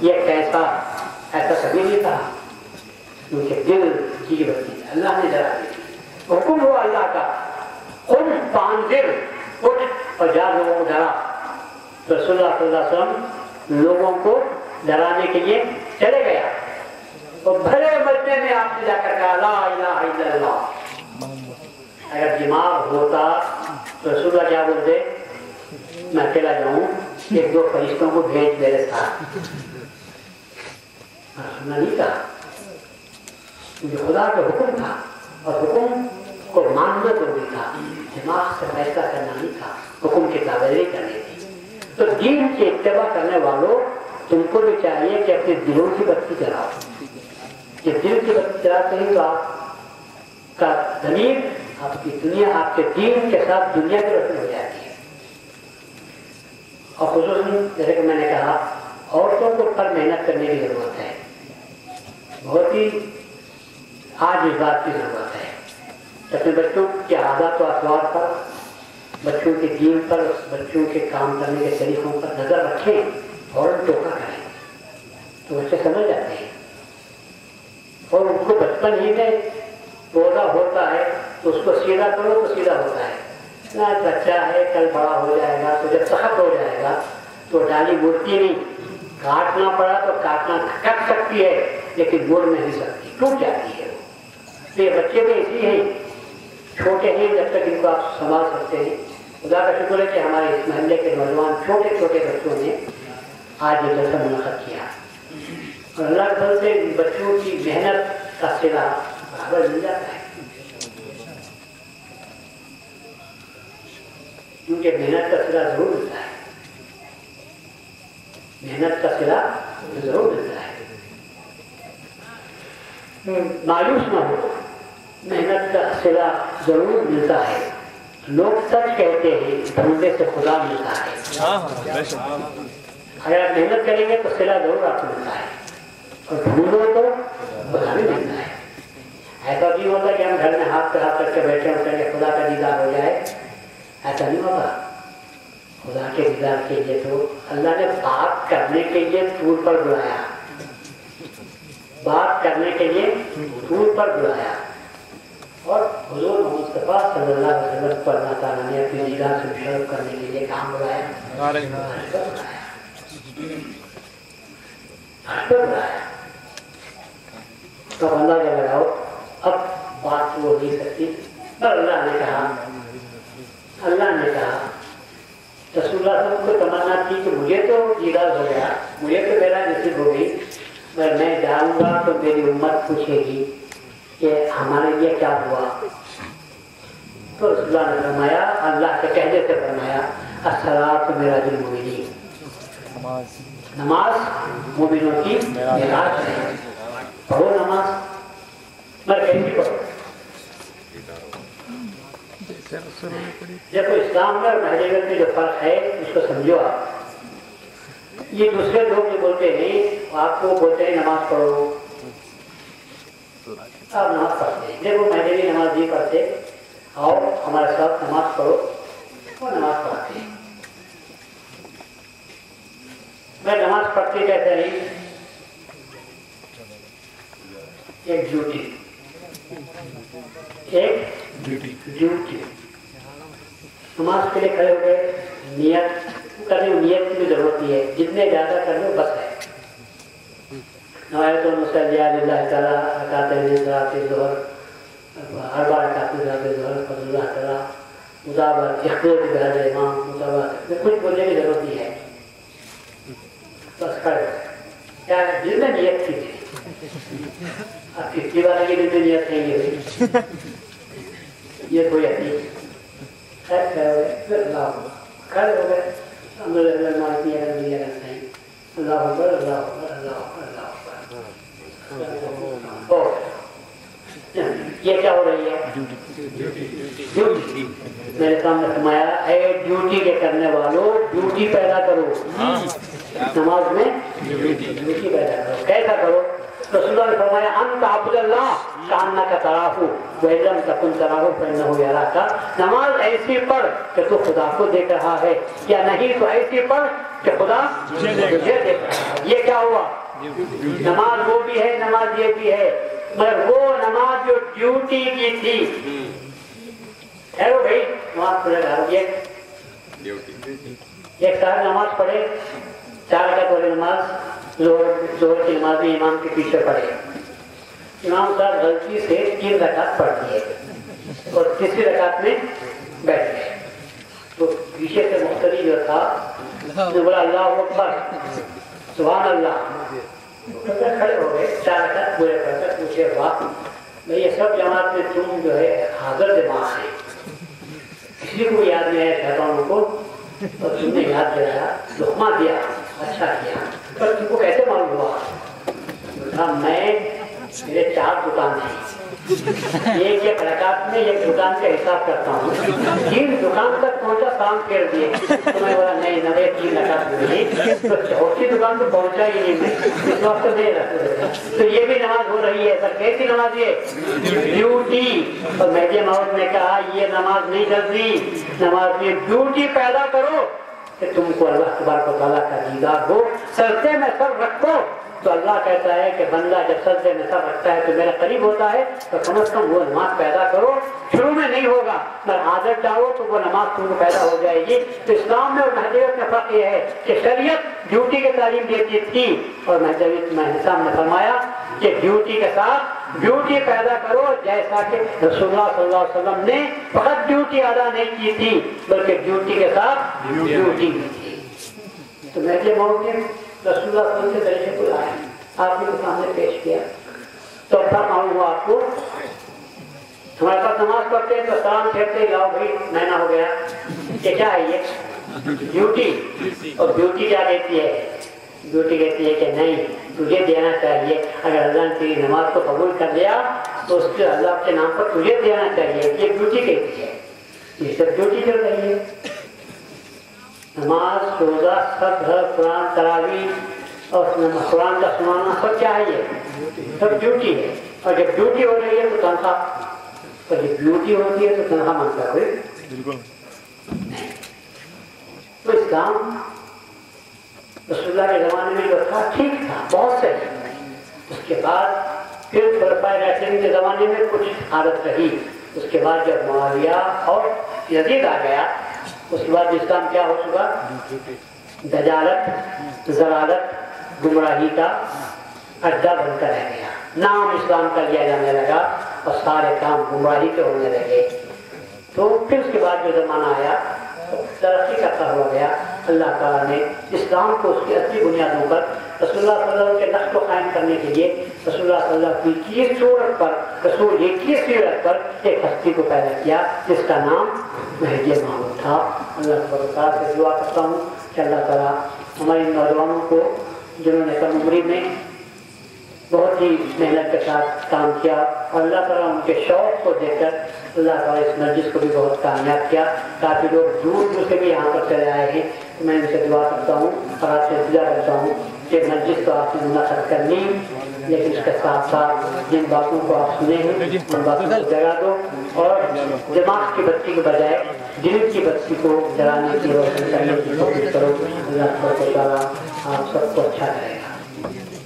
یہ کیسا، ایسا کبھی نہیں کہا، کیونکہ دل کی بتی اللہ نے ڈرا دی، حکم ہوا اللہ کا، قم فانذر، اٹھ اور جا لوگوں کو ڈرا۔ رسول اللہ صلی اللہ علیہ وسلم لوگوں کو ڈرانے کے لیے چلے گیا، اور بھرے مجمع میں آپ نے جا کر کہا لا الہ الا اللہ۔ اگر دماغ ہوتا تو رسول اللہ کیا بولتے، میں اکیلا جاؤں، ایک دو فرشتوں کو بھیج میرے ساتھ، نہیں کہا، کیونکہ خدا کا حکم تھا، اور حکم کو ماننا ضروری تھا، دماغ سے فیصلہ کرنا نہیں تھا، حکم کی تابعداری کرنی تھی۔ تو دین کی اتباع کرنے والوں، تم کو بھی چاہیے کہ اپنے دلوں کی بتی جلاؤ۔ جب دل کی بتی جلاتے ہیں تو آپ کا ضمیر، آپ کی دنیا آپ کے دین کے ساتھ دنیا کی روشنی ہو جاتی ہے۔ اور خصوصاً جیسے کہ میں نے کہا، عورتوں کو پر محنت کرنے کی ضرورت ہے، بہت ہی آج اس بات کی ضرورت ہے، اپنے بچوں کے عادات و اخلاق پر، بچوں کے دین پر، بچوں کے کام کرنے کے طریقوں پر نظر رکھیں، فوراً ٹوکا کریں تو بچے سمجھ جاتے ہیں، اور ان کو بچپن ہی میں پودا ہوتا ہے تو اس کو سیدھا کرو تو سیدھا ہوتا ہے، نہ بچہ ہے کل بڑا ہو جائے گا تو جب سخت ہو جائے گا تو ڈالی مڑتی نہیں، کاٹنا پڑا تو کاٹنا کٹ سکتی ہے لیکن مڑ نہیں سکتی، ٹوٹ جاتی ہے۔ تو یہ بچے بھی ایسی ہیں، چھوٹے ہیں، جب تک ان کو آپ سنبھال سکتے ہیں۔ خدا کا شکر ہے کہ ہمارے اس محلے کے نوجوان چھوٹے چھوٹے بچوں نے آج یہ جلسہ منعقد کیا، اور اللہ کے فضل سے بچوں کی محنت کا صلہ برابر مل جاتا ہے، کیونکہ محنت کا صلہ ضرور ملتا ہے، محنت کا صلہ ضرور ملتا ہے۔ مایوس نہ ہو، محنت کا صلہ ضرور ملتا ہے۔ لوگ سچ کہتے ہیں ڈھونڈنے سے خدا ملتا ہے، اگر آپ محنت کریں گے تو صلہ ضرور آپ کو ملتا ہے، اور ڈھونڈو تو خدا بھی ملتا ہے۔ ایسا نہیں ہوتا کہ ہم گھر میں ہاتھ پہ ہاتھ رکھ کے بیٹھے ہوتے ہیں خدا کا دیدار ہو جائے، ایسا نہیں ہوتا۔ خدا کے دیدار کے لیے تو اللہ نے بات کرنے کے لیے طور پر بلایا، بات کرنے کے لیے طور پر بلایا، اور حضور مصطفیٰ صلی اللہ علیہ وسلم کو اللہ تعالیٰ نے اپنی دیدار سے مشرف کرنے کے لیے کام بلایا، تو اللہ کا لگاؤ، اب بات وہ نہیں سکتی، پر اللہ نے کہا رسول اللہ صلی اللہ علیہ وسلم کو تمنا کی کہ مجھے تو دیدار ہو گیا، مجھے تو میرا نصیب ہو گئی، میں جاؤں گا تو میری امت پوچھے گی کہ ہمارے لیے کیا ہوا؟ تو رسول اللہ نے فرمایا، اللہ کے کہنے سے فرمایا، الصلاۃ معراج المومنین، نماز مومنوں کی معراج ہے، پڑھو نماز، میں کہیں بھی پڑھو۔ دیکھو اسلام میں اور مہذب میں جو فرق ہے اس کو سمجھو آپ۔ یہ دوسرے لوگ جو بولتے ہیں، آپ کو بولتے ہیں نماز پڑھو، آپ نماز پڑھتے ہیں، دیکھو مہذبی نماز نہیں پڑھتے، اور ہمارے ساتھ نماز پڑھو، وہ نماز پڑھتے ہیں۔ میں نماز پڑھتے کہتے ہیں ایک ڈیوٹی، نماز کے لیے کھڑے ہو گئے، نیت کرنے، نیت کی بھی ضرورت نہیں ہے، جتنے زیادہ کر لو بس ہے۔ نوایت المصلی للہ تعالیٰ رکعتین صلاۃ الظہر، اربع رکعات صلاۃ الظہر، فضل اللہ تعالیٰ مطابق اختیار بہر امام مطابق، کچھ بولنے کی ضرورت نہیں ہے، بس کھڑے ہو کیا دل میں نیت کی تھی، آپ کتنی بار کی دل میں نیت نہیں ہوئی، یہ کوئی اپنی خیر کھڑے ہو گئے، پھر اللہ کھڑے ہو گئے، الحمدللہ مالک یوم الدین، اللہ اکبر اللہ اکبر اللہ اکبر اللہ اکبر۔ یہ کیا ہو رہی ہے؟ ڈیوٹی۔ میرے سامنے فرمایا، اے ڈیوٹی کے کرنے والوں، ڈیوٹی پیدا کرو، نماز میں ڈیوٹی پیدا کرو۔ کیسا کرو؟ रसूलुल्लाह ने फरमाया अन ताबुदल्लाह कान्नका तराहु व इल्लम तकुन तराहु फइन्नहु यराका। नमाज ऐसी पढ़ कि तू खुदा को देख रहा है, या नहीं तो ऐसी पढ़ कि खुदा तुझे देख रहा है। ये क्या हुआ? नमाज वो भी है, नमाज ये भी है, मगर वो नमाज जो ड्यूटी की थी। भाई नमाज पढ़ेगा, एक साथ नमाज पढ़े, 4 रकात वाली नमाज जोहर की नमाज में इमाम के पीछे पढ़े। इमाम साहब गलती से 3 रकात पढ़ दिए और तीसरी रकात में बैठ गए। तो पीछे से मुख्तरी जो था तो बोला अल्लाह अकबर सुभान अल्लाह, खड़े हो गए, 4 रकात पूरे पढ़कर पूछे वाह भाई ये सब जमात में तुम जो है हाजिर दिमाग है, किसी को याद नहीं आया शैतानों को, और तुमने याद दिलाया, लुक़मा दिया, अच्छा किया, पर तुमको कैसे मालूम हुआ? मेरे 4 दुकान थी, एक रकात में एक दुकान का हिसाब करता हूँ, 3 दुकान तक पहुँचा, काम कर दिए। तो मैं बोला नहीं नवे 3 रकात हुई, तो चौथी दुकान तो पहुँचा ही नहीं मैं, इस वक्त नहीं रखते। तो ये भी नमाज हो रही है, पर कैसी नमाज है? ड्यूटी। और मेरे मौत ने कहा ये नमाज नहीं चलती, नमाज में ड्यूटी पैदा करो कि तुमको अल्लाह तबारक व तआला का दीदार हो। सजदे में सर रखो तो अल्लाह कहता है कि बंदा जब सजदे में सर रखता है तो मेरा करीब होता है, तो कम से कम वो नमाज पैदा करो। शुरू में नहीं होगा, मगर आदत डालो तो वो नमाज तुमको पैदा हो जाएगी। तो इस्लाम में और महजबीयत में फर्क ये है कि शरीयत ड्यूटी की तालीम देती थी और महजबीयत में इस्लाम ने फरमाया कि ड्यूटी के साथ ड्यूटी पैदा करो, जैसा कि रसूलुल्लाह सल्लल्लाहु अलैहि वसल्लम ने फकत ड्यूटी अदा नहीं की थी बल्कि ड्यूटी के साथ ड्यूटी की थी। तो मैं रसूलुल्लाह सल्लल्लाहु अलैहि वसल्लम के तरीके को लाए, आपने के सामने पेश किया, तो अब मालूम हुआ आपको। हमारे पास नमाज पढ़ते हैं तो सलाम फेरते लाओ भाई महीना हो गया, ये क्या है? ये ड्यूटी। और ड्यूटी क्या कहती है? ड्यूटी कहती है कि नहीं तुझे देना चाहिए, अगर अल्लाह ने तेरी नमाज को कबूल कर लिया तो उसके अल्लाह के नाम पर तुझे देना चाहिए, ये ड्यूटी कहती है। ये सब ड्यूटी चल रही है, नमाज, रोजा, सब कुरान, तरावीह और कुरान का सुनाना सब क्या है? ये सब ड्यूटी है। और जब ड्यूटी हो रही है तो तनख्वाह, और जब ड्यूटी होती है तो तनख्वाह मांगता कोई नहीं। तो इस्लाम रसूलुल्लाह के ज़माने में जो था ठीक था, बहुत सही। उसके बाद फिर खुलफाए राशिदीन के ज़माने में कुछ हालत रही। उसके बाद जब मुआविया और यजीद आ गया, उसके बाद इस्लाम क्या हो चुका? दजालत, ज़लालत, गुमराही का अड्डा बनकर रह गया। नाम इस्लाम का लिया जाने लगा और सारे काम गुमराही के होने लगे। तो फिर उसके बाद जो ज़माना आया तरक्की करता हुआ गया। अल्लाह ताला ने इस्लाम को उसकी असली बुनियादों पर रसूलुल्लाह सल्लल्लाहु अलैहि वसल्लम के नक्श को कायम करने के लिए रसूलुल्लाह सल्लल्लाहु अलैहि वसल्लम की 21 सूरत पर, रसूल 21 सीरत पर एक हस्ती को पैदा किया जिसका नाम महदी महमूद था। अल्लाह ताला से दुआ करता हूँ कि अल्लाह ताला हमारे नौजवानों को जिन्होंने कम उम्र में बहुत ही मेहनत के साथ काम किया और अल्लाह ताला उनके शौक़ को देखकर अल्लाह ताला इस मस्जिद को भी बहुत कामयाब किया। काफ़ी लोग दूर दूर से भी यहाँ पर चले आए हैं, तो मैं इनसे दुआ करता हूँ और आपसे इंतजार करता हूँ कि मस्जिद तो आपने मुनासब करनी, लेकिन इसके साथ साथ जिन बातों को आप सुने हैं उन बातों को जगा दो और दिमाग की बत्ती के बजाय दिल की बत्ती को जलाने की रोशनी करने की कोशिश करो। अल्लाह ताला आप सबको अच्छा करेगा।